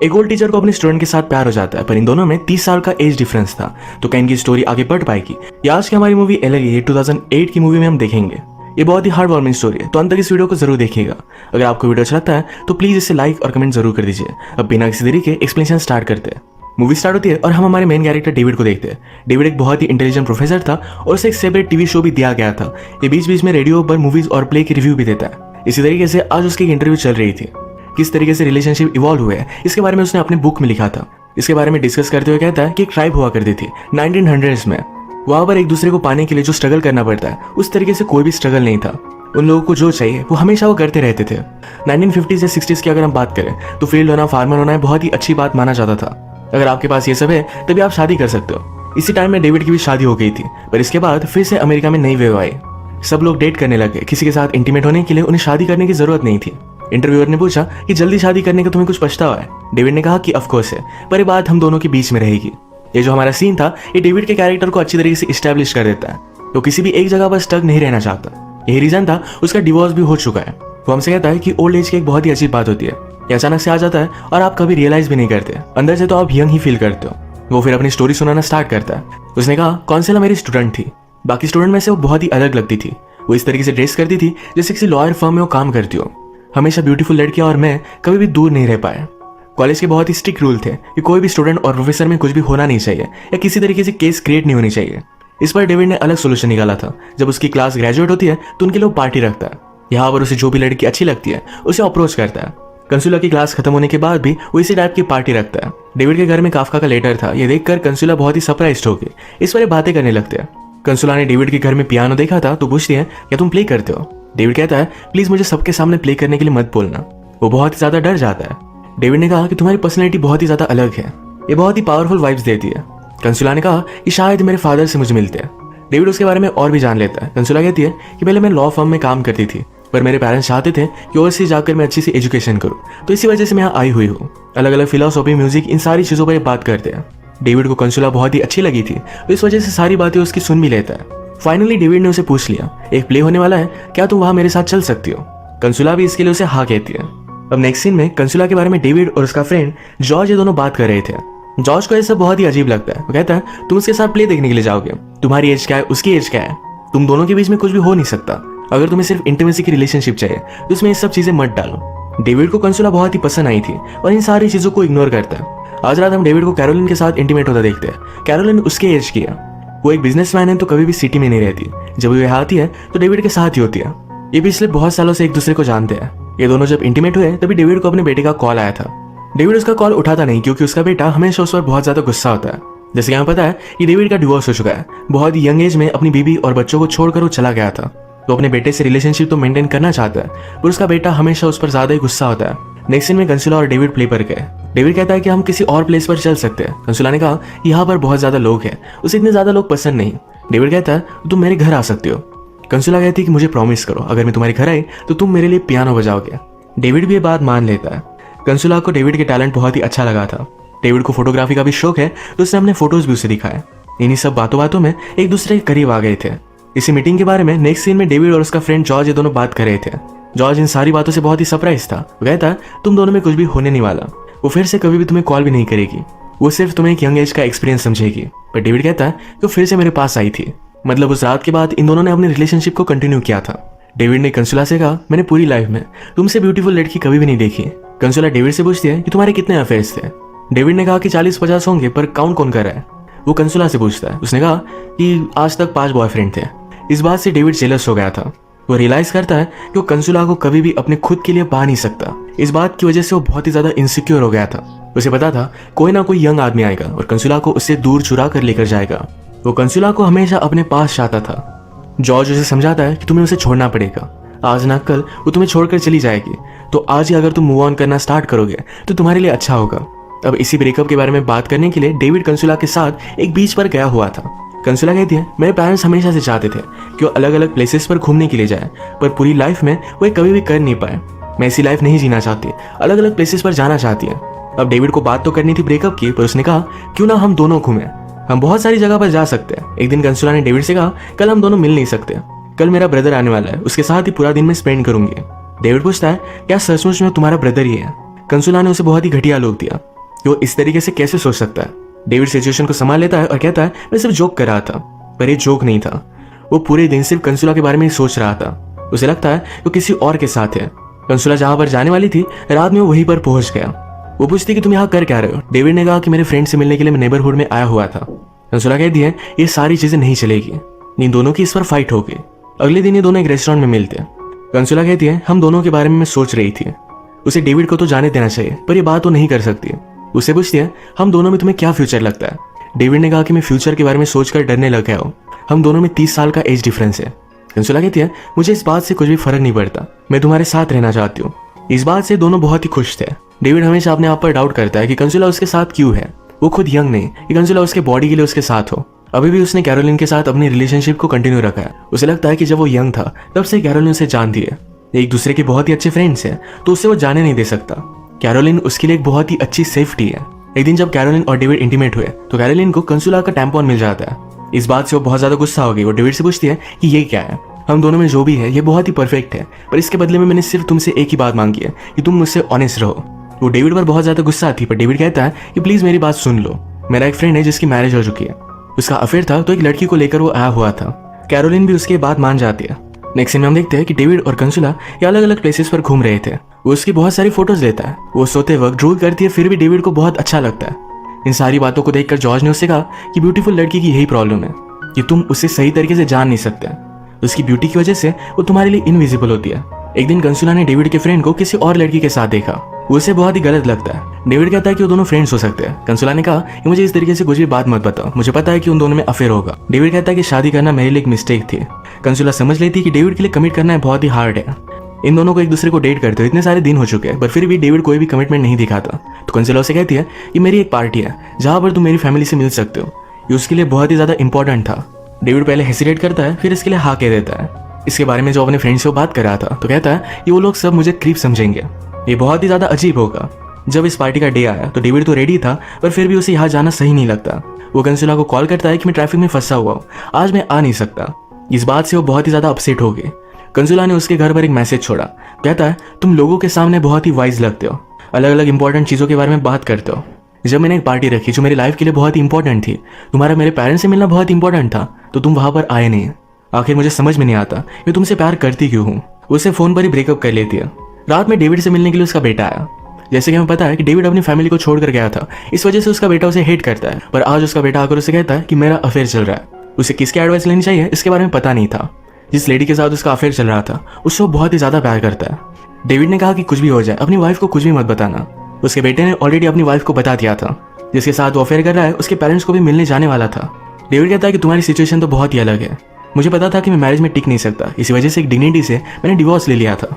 एक old teacher को अपने स्टूडेंट के साथ प्यार हो जाता है, पर इन दोनों में 30 साल का एज डिफरेंस था। तो क्या इनकी स्टोरी आगे बढ़ पाएगी? ये आज की हमारी मूवी अलग है, 2008 की मूवी में हम देखेंगे। ये बहुत ही हार्ट वार्मिंग स्टोरी है, तो अंत तक इस वीडियो को जरूर देखिएगा। अगर आपको वीडियो अच्छा लगता है तो प्लीज इसे लाइक और कमेंट जरूर कर दीजिए। अब बिना किसी देरी के एक्सप्लेनेशन स्टार्ट करते हैं। मूवी स्टार्ट होती है और हम हमारे मेन कैरेक्टर डेविड को देखते हैं। डेविड एक बहुत ही इंटेलिजेंट प्रोफेसर था और उसे एक सेपरेट टीवी शो भी दिया गया था। ये बीच बीच में रेडियो पर मूवीज और प्ले की रिव्यू भी देता है। इसी तरीके से आज उसकी एक इंटरव्यू चल रही थी। किस तरीके से रिलेशनशिप इवॉल्व हुए इसके बारे में उसने अपने बुक में लिखा था। इसके बारे में डिस्कस करते हुए कहता है कि एक ट्राइब हुआ करती थी 1900s में। वहां पर एक दूसरे को पाने के लिए जो स्ट्रगल करना पड़ता है, उस तरीके से कोई भी स्ट्रगल नहीं था। उन लोगों को जो चाहिए वो हमेशा वो करते रहते थे। 1950s या 60s की अगर हम बात करें तो फील्ड होना, फार्मर होना बहुत ही अच्छी बात माना जाता था। अगर आपके पास ये सब है तभी आप शादी कर सकते हो। इसी टाइम में डेविड की भी शादी हो गई थी, पर इसके बाद फिर से अमेरिका में नई वेव आई। सब लोग डेट करने लगे। किसी के साथ इंटीमेट होने के लिए उन्हें शादी करने की जरूरत नहीं थी। इंटरव्यूअर ने पूछा कि जल्दी शादी करने का तुम्हें कुछ पछतावा है? डेविड ने कहा कि ऑफ कोर्स है, पर ये बात हम दोनों के बीच में रहेगी। ये जो हमारा सीन था, ये डेविड के कैरेक्टर को अच्छी तरीके से इस्टेब्लिश कर देता है। तो किसी भी एक जगह पर स्टक नहीं रहना चाहता। यही रीजन था उसका डिवोर्स भी हो चुका है। वो हमसे कहता है कि ओल्ड एज की एक बहुत ही अजीब बात होती है, ये अचानक से आ जाता है और आप कभी रियलाइज भी नहीं करते। अंदर से तो आप यंग ही फील करते हो। वो फिर अपनी स्टोरी सुनाना स्टार्ट करता है। उसने कहा कॉन्सेला मेरी स्टूडेंट थी। बाकी स्टूडेंट में से वो बहुत ही अलग लगती थी। वो इस तरीके से ड्रेस करती थी जैसे किसी लॉयर फर्म में वो काम करती हो। हमेशा ब्यूटीफुल लड़कियां और मैं कभी भी दूर नहीं रह पाए। कॉलेज के बहुत ही स्ट्रिक्ट रूल थे कि कोई भी स्टूडेंट और प्रोफेसर में कुछ भी होना नहीं चाहिए या किसी तरीके से केस क्रिएट नहीं होनी चाहिए। इस पर डेविड ने अलग सोल्यूशन निकाला था। जब उसकी क्लास ग्रेजुएट होती है तो उनके लिए पार्टी रखता है। यहाँ पर उसे जो भी लड़की अच्छी लगती है उसे अप्रोच करता है। कंसुला की क्लास खत्म होने के बाद भी वो इसी टाइप की पार्टी रखता है। डेविड के घर में काफका का लेटर था। ये देखकर कंसुला बहुत ही सरप्राइज्ड हो गई। इस पर बातें करने लगते हैं। कंसुला ने डेविड के घर में पियानो देखा था तो पूछती है क्या तुम प्ले करते हो? डेविड कहता है प्लीज मुझे सबके सामने प्ले करने के लिए मत बोलना। वो बहुत ही ज्यादा डर जाता है। डेविड ने कहा कि तुम्हारी पर्सनैलिटी बहुत ही ज्यादा अलग है, ये बहुत ही पावरफुल वाइब्स देती है। कंसुला ने कहा कि शायद मेरे फादर से मुझे मिलते हैं। डेविड उसके बारे में और भी जान लेता है। कंसुला कहती है कि पहले मैं लॉ फर्म में काम करती थी, पर मेरे पेरेंट्स चाहते थे कि ओवरसीज जाकर मैं अच्छी सी एजुकेशन करूं, तो इसी वजह से मैं यहाँ आई हुई हूँ। अलग अलग फिलोसॉफी, म्यूजिक, इन सारी चीजों पर बात करते हैं। डेविड को कंसुला बहुत ही अच्छी लगी थी, तो इस वजह से सारी बातें उसकी सुन भी लेता है। फाइनली डेविड ने उसे पूछ लिया एक प्ले होने वाला है, क्या तुम वहां मेरे साथ चल सकती हो? कंसुला भी इसके लिए उसे हाँ कहती है। अब नेक्स्ट सीन में कंसुला के बारे में डेविड और उसका फ्रेंड जॉर्ज ये दोनों बात कर रहे थे। जॉर्ज को ये सब बहुत ही अजीब लगता है। वो कहता है तुम उसके साथ प्ले देखने के लिए जाओगे, तुम्हारी एज क्या है, उसकी एज क्या है, तुम दोनों के बीच में कुछ भी हो नहीं सकता। अगर तुम्हें सिर्फ इंटीमेसी की रिलेशनशिप चाहिए तो इसमें ये सब चीजें मत डालो। डेविड को कंसुला बहुत ही पसंद आई थी और इन सारी चीजों को इग्नोर करता है। आज रात हम डेविड को कैरोलिन के साथ इंटीमेट होता देखते हैं। कैरोलिन उसके एज की है। वो एक बिजनेसमैन है तो कभी भी सिटी में नहीं रहती। जब वो यहाँ आती है तो डेविड के साथ ही होती है। ये पिछले बहुत सालों से एक दूसरे को जानते हैं। ये दोनों जब इंटीमेट हुए तभी डेविड को अपने बेटे का कॉल आया था। डेविड उसका कॉल उठाता नहीं क्योंकि उसका बेटा हमेशा उस पर बहुत ज्यादा गुस्सा होता है। जैसे कि हमें पता है कि डेविड का डिवोर्स हो चुका है। बहुत ही यंग एज में अपनी बीवी और बच्चों को छोड़कर वो चला गया था। तो अपने बेटे से रिलेशनशिप तो मेंटेन करना चाहता है, पर उसका बेटा हमेशा उस पर ज्यादा ही गुस्सा होता है। नेक्स्ट सीन में कंसुला और डेविड प्ले पर गए। डेविड कहता है कि हम किसी और प्लेस पर चल सकते हैं। कंसुला ने कहा यहाँ पर बहुत ज्यादा लोग हैं, उसे इतने ज्यादा लोग पसंद नहीं। डेविड कहता है तुम मेरे घर आ सकते हो। कंसुला कहती है कि मुझे प्रॉमिस करो अगर मैं तुम्हारे घर आई तो तुम मेरे लिए पियानो बजाओगे। डेविड भी ये बात मान लेता है। कंसुला को डेविड के टैलेंट बहुत ही अच्छा लगा था। डेविड को फोटोग्राफी का भी शौक है तो उसने अपने फोटोज भी उसे दिखाए। इन्हीं सब बातों में एक दूसरे के करीब आ गए थे। इसी मीटिंग के बारे में नेक्स्ट सीन में डेविड और उसका फ्रेंड जॉर्ज ये दोनों बात कर रहे थे। जॉर्ज इन सारी बातों से बहुत ही सरप्राइज था। वो कहता है तुम दोनों में कुछ भी होने नहीं वाला। वो फिर से कभी भी तुम्हें कॉल भी नहीं करेगी। वो सिर्फ तुम्हें एक यंग एज का एक्सपीरियंस समझेगी। पर डेविड कहता है कि वो फिर से मेरे पास आई थी। मतलब उस रात के बाद इन दोनों ने अपनी रिलेशनशिप को कंटिन्यू किया था। डेविड ने कंसुला से कहा मैंने पूरी लाइफ में तुमसे ब्यूटीफुल लड़की कभी भी नहीं देखी। कंसुला डेविड से पूछती है कि तुम्हारे कितने अफेयर्स थे? डेविड ने कहा कि 40-50 होंगे, पर काउंट कौन कर रहा है? वो कंसुला से पूछता है। उसने कहा कि आज तक 5 बॉयफ्रेंड थे। इस बात से डेविड जेलस हो गया था। वो रियलाइज करता है कि वो कंसुला को कभी भी अपने खुद के लिए पा नहीं सकता। इस बात की वजह से वो बहुत ही ज्यादा इनसिक्योर हो गया था। उसे पता था कोई ना कोई यंग आदमी आएगा और कंसुला को उससे दूर चुरा कर लेकर जाएगा। वो कंसुला को हमेशा अपने पास चाहता था। जॉर्ज उसे समझाता है कि तुम्हें उसे छोड़ना पड़ेगा। आज ना कल वो तुम्हें छोड़कर चली जाएगी, तो आज ही अगर तुम मूव ऑन करना स्टार्ट करोगे तो तुम्हारे लिए अच्छा होगा। अब इसी ब्रेकअप के बारे में बात करने के लिए डेविड कंसुला के साथ एक बीच पर गया हुआ था। कंसुला कहती है मेरे पेरेंट्स हमेशा से चाहते थे कि वो अलग अलग प्लेसेस पर घूमने के लिए जाए, पर पूरी लाइफ में वो ये कभी भी कर नहीं पाए। मैं ऐसी लाइफ नहीं जीना चाहती, अलग अलग प्लेसेस पर जाना चाहती है। अब डेविड को बात तो करनी थी ब्रेकअप की, पर उसने कहा क्यों ना हम दोनों घूमें, हम बहुत सारी जगह पर जा सकते हैं। एक दिन कंसुला ने डेविड से कहा कल हम दोनों मिल नहीं सकते, कल मेरा ब्रदर आने वाला है, उसके साथ ही पूरा दिन मैं स्पेंड करूंगी। डेविड पूछता है क्या सचमुच में तुम्हारा ब्रदर ही है? कंसुला ने उसे बहुत ही घटिया लुक दिया। कि वो इस तरीके से कैसे सोच सकता है। डेविड सिचुएशन को संभाल लेता है और कहता है मैं सिर्फ जोक कर रहा था, पर ये जोक नहीं था। वो पूरे दिन सिर्फ कंसुला के बारे में ही सोच रहा था। उसे लगता है वो किसी और के साथ है। कंसुला जहां पर जाने वाली थी, रात में वो वहीं पर पहुंच गया। वो पूछती कि तुम यहाँ कर क्या रहे हो। डेविड ने कहा कि मेरे फ्रेंड से मिलने के लिए मैं नेबरहुड में आया हुआ था। कंसुला कहती है ये सारी चीजें नहीं चलेगी, इन दोनों की इस पर फाइट होगी। अगले दिन ये दोनों एक रेस्टोरेंट में मिलते हैं। कंसुला कहती है हम दोनों के बारे में मैं सोच रही थी, उसे डेविड को तो जाने देना चाहिए, पर ये बात वो नहीं कर सकती। उसे पूछती है हम दोनों में तुम्हें क्या फ्यूचर लगता है। डेविड ने कहा कि मैं फ्यूचर के बारे में सोचकर डरने लग गया हूँ, हम दोनों में 30 साल का एज डिफरेंस है। कंसुला कहती है मुझे इस बात से कुछ भी फर्क नहीं पड़ता, मैं तुम्हारे साथ रहना चाहती हूँ। इस बात से दोनों बहुत ही खुश थे। डेविड हमेशा अपने आप पर डाउट करता है कि कंसुला उसके साथ क्यों है। वो खुद यंग नहीं कि कंसुला उसके बॉडी के लिए उसके साथ हो। अभी भी उसने कैरोलिन के साथ अपनी रिलेशनशिप को कंटिन्यू रखा है। उसे लगता है कि जब वो यंग था तब से कैरोलिन उसे जानती है, एक दूसरे के बहुत ही अच्छे फ्रेंड्स हैं, तो उसे वो जाने नहीं दे सकता। कैरोलिन उसके लिए एक बहुत ही अच्छी सेफ्टी है। एक दिन जब कैरोलिन और डेविड इंटीमेट हुए तो कैरोलिन को कंसुला का टैम्पॉन मिल जाता है। इस बात से वो बहुत ज्यादा गुस्सा हो गई। वो डेविड से पूछती है कि ये क्या है, हम दोनों में जो भी है ये बहुत ही परफेक्ट है, पर इसके बदले में मैंने सिर्फ तुमसे एक ही बात मांगी है कि तुम मुझसे ऑनेस्ट रहो। वो डेविड पर बहुत ज्यादा गुस्सा आती है, पर डेविड कहता है कि प्लीज मेरी बात सुन लो। मेरा एक फ्रेंड है जिसकी मैरिज हो चुकी है, उसका अफेयर था तो एक लड़की को लेकर वो आया हुआ था। कैरोलिन भी उसकी बात मान जाती है। नेक्स्ट सीन में हम देखते हैं कि डेविड और कंसुला ये अलग अलग प्लेसेस पर घूम रहे थे। वो उसकी बहुत सारी फोटोज लेता है। वो सोते वक्त ड्रूल करती है, फिर भी डेविड को बहुत अच्छा लगता है। इन सारी बातों को देखकर जॉर्ज ने उससे कहा कि ब्यूटीफुल लड़की की यही प्रॉब्लम है कि तुम उसे सही तरीके से जान नहीं सकते। उसकी ब्यूटी की वजह से वो तुम्हारे लिए इनविजिबल होती है। एक दिन कंसुला ने डेविड के फ्रेंड को किसी और लड़की के साथ देखा। उसे बहुत ही गलत लगता है। डेविड कहता है कि वो दोनों फ्रेंड्स हो सकते हैं। कंसुला ने कहा कि मुझे इस तरीके से कुछ भी बात मत बताओ, मुझे पता है कि उन दोनों में अफेयर होगा। डेविड कहता है कि शादी करना मेरे लिए एक मिस्टेक थी। कंसुला समझ लेती है कि डेविड के लिए कमिट करना बहुत ही हार्ड है। इन दोनों को एक दूसरे को डेट करते हुए इतने सारे दिन हो चुके हैं, पर फिर भी डेविड कोई भी कमिटमेंट नहीं दिखाता। तो कंसुला उसे कहती है कि मेरी एक पार्टी है जहां पर तुम मेरी फैमिली से मिल सकते हो, ये उसके लिए बहुत ही ज्यादा इंपॉर्टेंट था। डेविड पहले हेसिटेट करता है, फिर इसके लिए हाँ कह देता है। इसके बारे में जो अपने फ्रेंड से वो बात कर रहा था, तो कहता है कि वो लोग सब मुझे क्रीप समझेंगे, ये बहुत ही ज्यादा अजीब होगा। जब इस पार्टी का डे आया तो डेविड तो रेडी था, पर फिर भी उसे यहाँ जाना सही नहीं लगता। वो कंसुला को कॉल करता है कि मैं ट्रैफिक में फंसा हुआ हूँ, आज मैं आ नहीं सकता। इस बात से वो बहुत ही ज्यादा अपसेट हो गई। कंसुला ने उसके घर पर एक मैसेज छोड़ा, कहता है तुम लोगों के सामने बहुत ही वाइज लगते हो, अलग अलग इंपॉर्टेंट चीजों के बारे में बात करते हो। जब मैंने एक पार्टी रखी जो मेरी लाइफ के लिए बहुत ही इंपॉर्टेंट थी, तुम्हारा मेरे पेरेंट्स से मिलना बहुत इंपॉर्टेंट था, तो तुम वहां पर आए नहीं। आखिर मुझे समझ में नहीं आता मैं तुमसे प्यार करती क्यों हूँ। उसे फोन पर ही ब्रेकअप कर लेती है। रात में डेविड से मिलने के लिए उसका बेटा आया। जैसे कि हमें पता है कि डेविड अपनी फैमिली को छोड़कर गया था, इस वजह से उसका बेटा उसे हेट करता है। पर आज उसका बेटा आकर उसे कहता है कि मेरा अफेयर चल रहा है। उसे किसकी एडवाइस लेनी चाहिए इसके बारे में पता नहीं था। जिस लेडी के साथ उसका अफेयर चल रहा था उससे वो बहुत ही ज्यादा प्यार करता है। डेविड ने कहा कि कुछ भी हो जाए अपनी वाइफ को कुछ भी मत बताना। उसके बेटे ने ऑलरेडी अपनी वाइफ को बता दिया था। जिसके साथ वो अफेयर कर रहा है उसके पेरेंट्स को भी मिलने जाने वाला था। डेविड कहता है कि तुम्हारी सिचुएशन तो बहुत ही अलग है, मुझे पता था कि मैं मैरिज में टिक नहीं सकता, इसी वजह से एक डिग्निटी से मैंने डिवोर्स ले लिया था।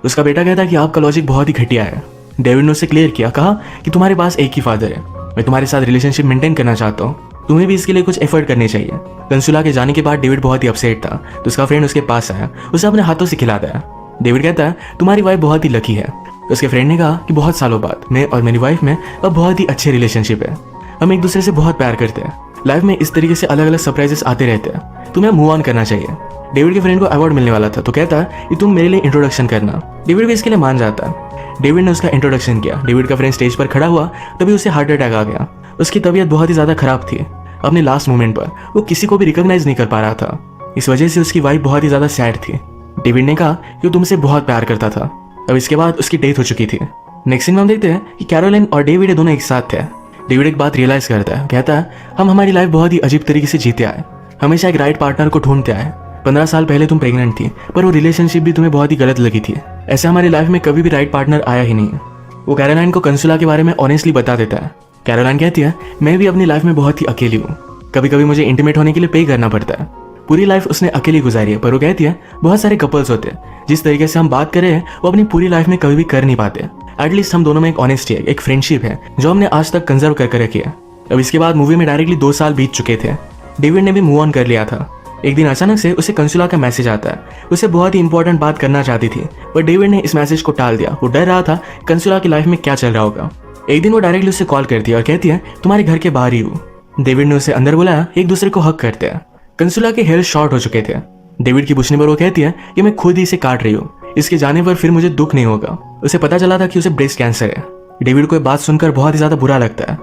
उसका बेटा कहता है कि आपका लॉजिक बहुत ही घटिया है। डेविड ने उसे क्लियर किया, कहा कि तुम्हारे पास एक ही फादर है, मैं तुम्हारे साथ रिलेशनशिप मेंटेन करना चाहता हूँ, तुम्हें भी इसके लिए कुछ एफर्ट करने चाहिए। कंसुला के जाने के बाद डेविड बहुत ही अपसेट था, तो उसका फ्रेंड उसके पास आया, उसे अपने हाथों से खिलाता है। डेविड कहता है तुम्हारी वाइफ बहुत ही लकी है। उसके फ्रेंड ने कहा कि बहुत सालों बाद मैं और मेरी वाइफ में अब बहुत ही अच्छे रिलेशनशिप है, हम एक दूसरे से बहुत प्यार करते हैं। लाइफ में इस तरीके से अलग अलग सरप्राइजेस आते रहते हैं, तुम्हें मूव ऑन करना चाहिए। डेविड के फ्रेंड को अवार्ड मिलने वाला था, तो कहता है कि तुम मेरे लिए इंट्रोडक्शन करना। डेविड भी इसके लिए मान जाता है। डेविड ने उसका इंट्रोडक्शन किया। डेविड का फ्रेंड स्टेज पर खड़ा हुआ, तभी उसे हार्ट अटैक आ गया। उसकी तबीयत बहुत ही ज्यादा खराब थी। अपने लास्ट मोमेंट पर वो किसी को भी रिकॉग्नाइज नहीं कर पा रहा था। इस वजह से उसकी वाइफ बहुत ही ज्यादा सैड थी। डेविड ने कहा कि वो तुमसे बहुत प्यार करता था। अब इसके बाद उसकी डेथ हो चुकी थी। नेक्स्ट सीन में हम देखते हैं कि कैरोलिन और डेविड दोनों एक साथ थे। डेविड एक बात रियलाइज करता है, कहता है हम हमारी लाइफ बहुत ही अजीब तरीके से जीते आए, हमेशा एक राइट पार्टनर को ढूंढते आए। 15 साल पहले तुम प्रेग्नेंट थी, पर वो रिलेशनशिप भी तुम्हें बहुत ही गलत लगी थी। ऐसे हमारी लाइफ में कभी भी राइट पार्टनर आया ही नहीं। वो कैरोलाइन को कंसुला के बारे में ऑनेस्टली बता देता है। कैरोलाइन कहती है मैं भी अपनी लाइफ में बहुत ही अकेली हूँ, कभी कभी मुझे इंटीमेट होने के लिए पे करना पड़ता है। पूरी लाइफ उसने अकेली गुजारी है, पर वो कहती है बहुत सारे कपल्स होते हैं जिस तरीके से हम बात कर रहे हैं वो अपनी पूरी लाइफ में कभी भी कर नहीं पाते। एटलीस्ट हम दोनों में एक ऑनेस्टी है, एक फ्रेंडशिप है जो हमने आज तक कंजर्व करके रखी है। अब इसके बाद मूवी में डायरेक्टली 2 साल बीत चुके थे। डेविड ने भी मूव ऑन कर लिया था। एक दिन अचानक से उसे कंसुला का मैसेज आता है। उसे बहुत ही इंपॉर्टेंट बात करना चाहती थी, पर डेविड ने इस मैसेज को टाल दिया। वो डर रहा था कंसुला की लाइफ में क्या चल रहा होगा। एक दिन वो डायरेक्टली उसे कॉल करती है और कहती है तुम्हारे घर के बाहर ही हूँ। डेविड ने उसे अंदर बुलाया, एक दूसरे को हक करते हैं। कंसुला के हेयर शॉर्ट हो चुके थे। डेविड की पूछने पर वो कहती है कि मैं खुद ही इसे काट रही हूँ, इसके जाने पर फिर मुझे दुख नहीं होगा। उसे पता चला था कि उसे ब्रेस्ट कैंसर है। डेविड को ये बात सुनकर बहुत ही ज्यादा बुरा लगता है।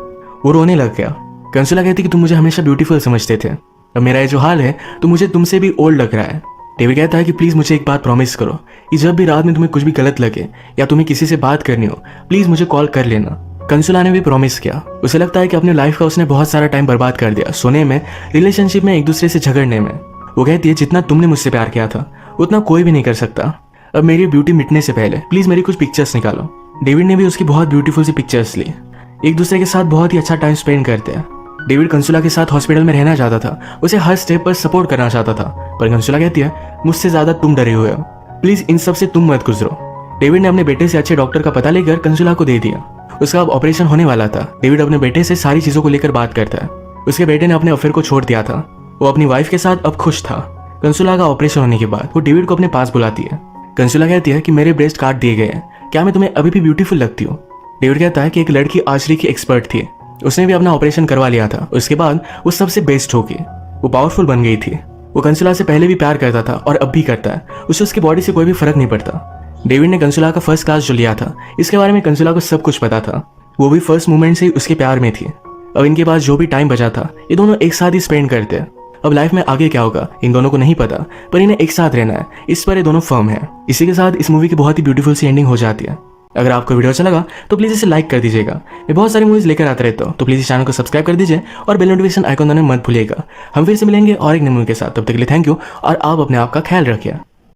वो रोने लग गया। कंसुला कहती कि तुम मुझे हमेशा ब्यूटीफुल समझते थे, अब मेरा ये जो हाल है तो मुझे तुमसे भी ओल्ड लग रहा है। डेविड कहता है कि प्लीज मुझे एक बात प्रॉमिस करो कि जब भी रात में तुम्हें कुछ भी गलत लगे या तुम्हें किसी से बात करनी हो, प्लीज मुझे कॉल कर लेना। कंसुला ने भी प्रॉमिस किया। उसे लगता है कि अपने लाइफ का उसने बहुत सारा टाइम बर्बाद कर दिया सोने में, रिलेशनशिप में, एक दूसरे से झगड़ने में। वो कहती है जितना तुमने मुझसे प्यार किया था उतना कोई भी नहीं कर सकता। अब मेरी ब्यूटी मिटने से पहले प्लीज मेरी कुछ पिक्चर्स निकालो। डेविड ने भी उसकी बहुत ब्यूटीफुल सी पिक्चर्स ली। एक दूसरे के साथ बहुत ही अच्छा टाइम स्पेंड करते हैं। डेविड कंसुला के साथ हॉस्पिटल में रहना चाहता था, उसे हर स्टेप पर सपोर्ट करना चाहता था, पर कंसुला कहती है मुझसे ज्यादा तुम डरे हुए हो, प्लीज इन सब से तुम मत गुजरो। डेविड ने अपने बेटे से अच्छे डॉक्टर का पता लेकर कंसुला को दे दिया। उसका अब ऑपरेशन होने वाला था। डेविड अपने बेटे से सारी चीजों को लेकर बात करता है। उसके बेटे ने अपने अफेयर को छोड़ दिया था। वो अपनी वाइफ के साथ अब खुश था। कंसुला का ऑपरेशन होने के बाद वो डेविड को अपने पास बुलाती है। कंसुला कहती है कि मेरे ब्रेस्ट काट दिए गए हैं, क्या मैं तुम्हें अभी भी ब्यूटीफुल लगती हूँ? डेविड कहता है कि एक लड़की आर्चरी की एक्सपर्ट थी, उसने भी अपना ऑपरेशन करवा लिया था। उसके बाद वो सबसे बेस्ट होगी, वो पावरफुल बन गई थी। वो कंसुला से पहले भी प्यार करता था और अब भी करता है। उसे उसकी बॉडी से कोई भी फर्क नहीं पड़ता। डेविड ने कंसुला का फर्स्ट क्लास जो लिया था, इसके बारे में कंसुला को सब कुछ पता था। वो भी फर्स्ट मोमेंट से ही उसके प्यार में थी। अब इनके पास जो भी टाइम बचा था ये दोनों एक साथ ही स्पेंड करते हैं। अब लाइफ में आगे क्या होगा इन दोनों को नहीं पता, पर इन्हें एक साथ रहना है, इस पर ये दोनों फर्म है। इसी के साथ इस मूवी की बहुत ही ब्यूटीफुल सी एंडिंग हो जाती है। अगर आपको वीडियो अच्छा लगा तो प्लीज इसे लाइक कर दीजिएगा। मैं बहुत सारी मूवीज लेकर आता रहता हूँ, तो प्लीज इस चैनल को सब्सक्राइब कर दीजिए और बेल नोटिफिकेशन आइकन दबाना मत भूलिएगा। हम फिर से मिलेंगे और एक नई मूवी के साथ। तब तक के लिए थैंक यू और आप अपने आप का ख्याल रखिए।